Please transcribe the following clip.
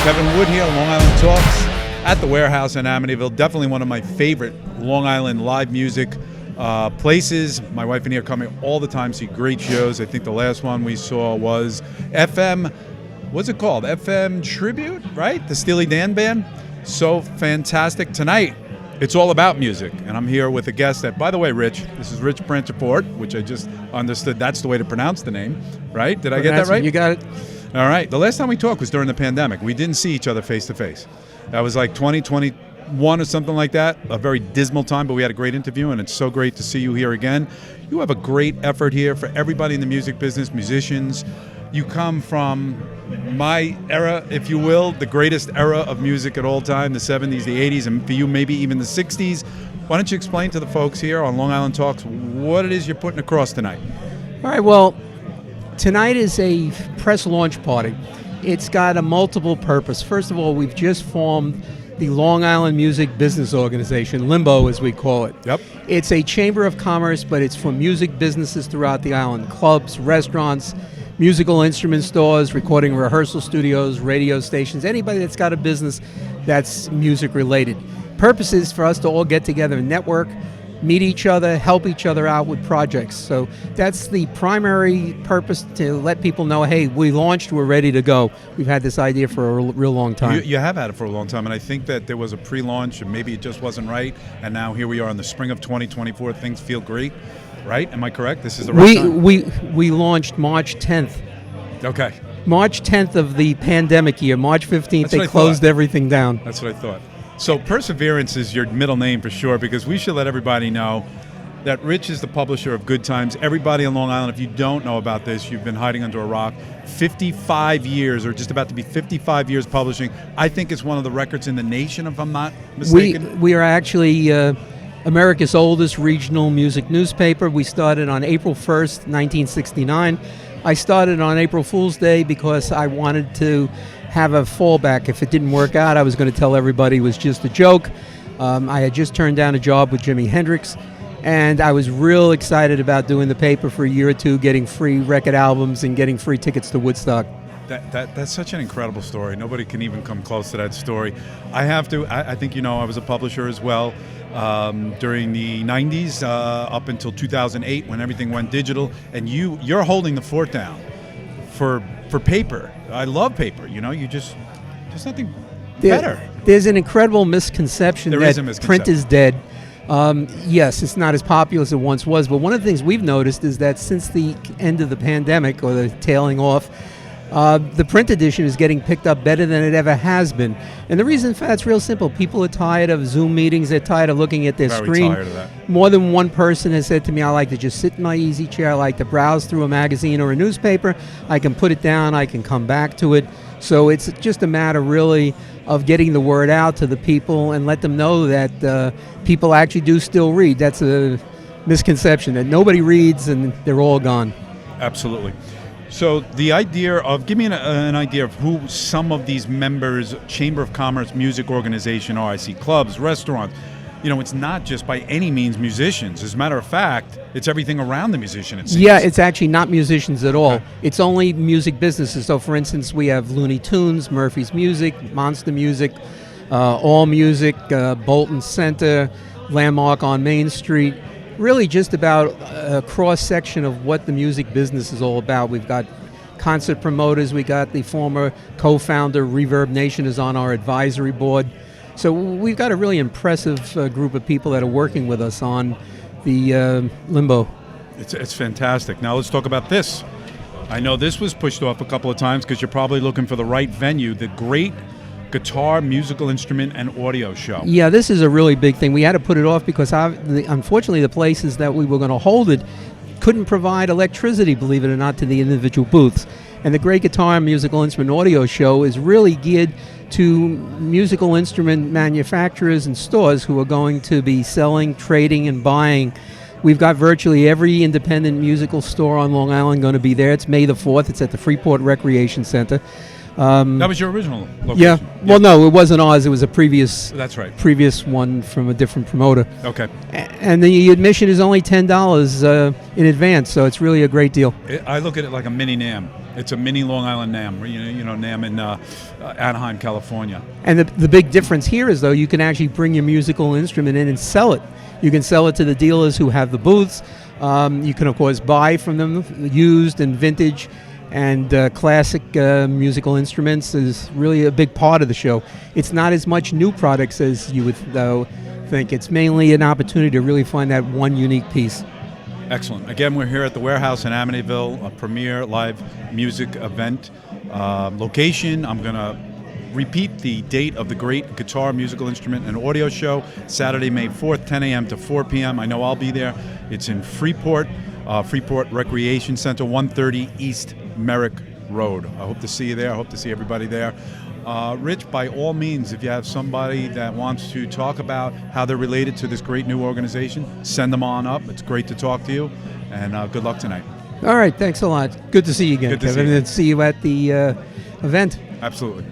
Kevin Wood here, Long Island Talks, at the Warehouse in Amityville. Definitely one of my favorite Long Island live music places. My wife and I are coming all the time, see great shows. I think the last one we saw was FM, what's it called? FM Tribute, right? The Steely Dan Band. So fantastic. Tonight, it's all about music, and I'm here with a guest that, by the way, Rich, this is Rich Branciforte, which I just understood that's the way to pronounce the name, right? Did I get that right? You got it. All right. The last time we talked was during the pandemic. We didn't see each other face to face. That was like 2021 or something like that. A very dismal time, but we had a great interview, and it's so great to see you here again. You have a great effort here for everybody in the music business, musicians. You come from my era, if you will, the greatest era of music at all time, the 70s, the 80s, and for you, maybe even the 60s. Why don't you explain to the folks here on Long Island Talks what it is you're putting across tonight? All right, well, tonight is a press launch party. It's got a multiple purpose. First of all, we've just formed the Long Island Music Business Organization, LIMBO as we call it. Yep. It's a chamber of commerce, but it's for music businesses throughout the island, clubs, restaurants, musical instrument stores, recording rehearsal studios, radio stations, anybody that's got a business that's music related. Purpose is for us to all get together and network, meet each other, help each other out with projects. So that's the primary purpose, to let people know, hey, we launched, we're ready to go. We've had this idea for a real long time. You have had it for a long time, and I think that there was a pre-launch, and maybe it just wasn't right, and now here we are in the spring of 2024. Things feel great, right? Am I correct? This is the right time? We launched March 10th. Okay. March 10th of the pandemic year. March 15th, they closed everything down. That's what I thought. So Perseverance is your middle name for sure, because we should let everybody know that Rich is the publisher of Good Times. Everybody in Long Island, if you don't know about this, you've been hiding under a rock. 55 years, or just about to be 55 years publishing. I think it's one of the records in the nation, if I'm not mistaken. We are actually America's oldest regional music newspaper. We started on April 1st, 1969. I started on April Fool's Day because I wanted to have a fallback. If it didn't work out, I was going to tell everybody it was just a joke. I had just turned down a job with Jimi Hendrix, and I was real excited about doing the paper for a year or two, getting free record albums and getting free tickets to Woodstock. That's such an incredible story. Nobody can even come close to that story. I think you know I was a publisher as well during the 90s up until 2008 when everything went digital, and you're holding the fort down for paper. I love paper. You know, there's nothing better. There's an incredible misconception that print is dead. Yes, it's not as popular as it once was, but one of the things we've noticed is that since the end of the pandemic, or the tailing off, the print edition is getting picked up better than it ever has been. And the reason for that's real simple. People are tired of Zoom meetings. They're tired of looking at their screen. Tired of that. More than one person has said to me, I like to just sit in my easy chair. I like to browse through a magazine or a newspaper. I can put it down. I can come back to it. So it's just a matter really of getting the word out to the people and let them know that people actually do still read. That's a misconception, that nobody reads and they're all gone. Absolutely. So the idea of, give me an idea of who some of these members, Chamber of Commerce Music Organization are. I see clubs, restaurants. You know, it's not just by any means musicians. As a matter of fact, it's everything around the musician, it seems. Yeah, it's actually not musicians at all. Okay. It's only music businesses. So for instance, we have Looney Tunes, Murphy's Music, Monster Music, All Music, Bolton Center, Landmark on Main Street. Really just about a cross-section of what the music business is all about. We've got concert promoters. We got the former co-founder, Reverb Nation, is on our advisory board. So we've got a really impressive group of people that are working with us on the LIMBO. It's fantastic. Now let's talk about this. I know this was pushed off a couple of times because you're probably looking for the right venue, the Great Guitar, Musical Instrument, and Audio Show. Yeah, this is a really big thing. We had to put it off because unfortunately the places that we were going to hold it couldn't provide electricity, believe it or not, to the individual booths. And the Great Guitar, Musical Instrument, Audio Show is really geared to musical instrument manufacturers and stores who are going to be selling, trading, and buying. We've got virtually every independent musical store on Long Island going to be there. It's May the 4th. It's at the Freeport Recreation Center. That was your original location. Yeah. Well, no, it wasn't ours. It was a previous. That's right. Previous one from a different promoter. Okay. And the admission is only $10 in advance, so it's really a great deal. I look at it like a mini NAMM. It's a mini Long Island NAMM, NAMM in Anaheim, California. And the big difference here is, though, you can actually bring your musical instrument in and sell it. You can sell it to the dealers who have the booths. You can, of course, buy from them used and vintage and classic musical instruments is really a big part of the show. It's not as much new products as you would think. It's mainly an opportunity to really find that one unique piece. Excellent. Again, we're here at the Warehouse in Amityville, a premier live music event. Location, I'm going to repeat the date of the Great Guitar, Musical Instrument, and Audio Show, Saturday, May 4th, 10 a.m. to 4 p.m. I know I'll be there. It's in Freeport, Freeport Recreation Center, 130 East Merrick Road. I hope to see you there. I hope to see everybody there. Rich, by all means, if you have somebody that wants to talk about how they're related to this great new organization, send them on up. It's great to talk to you, and good luck tonight. All right, thanks a lot. Good to see you again, Good to Kevin, see you. and see you at the event. Absolutely.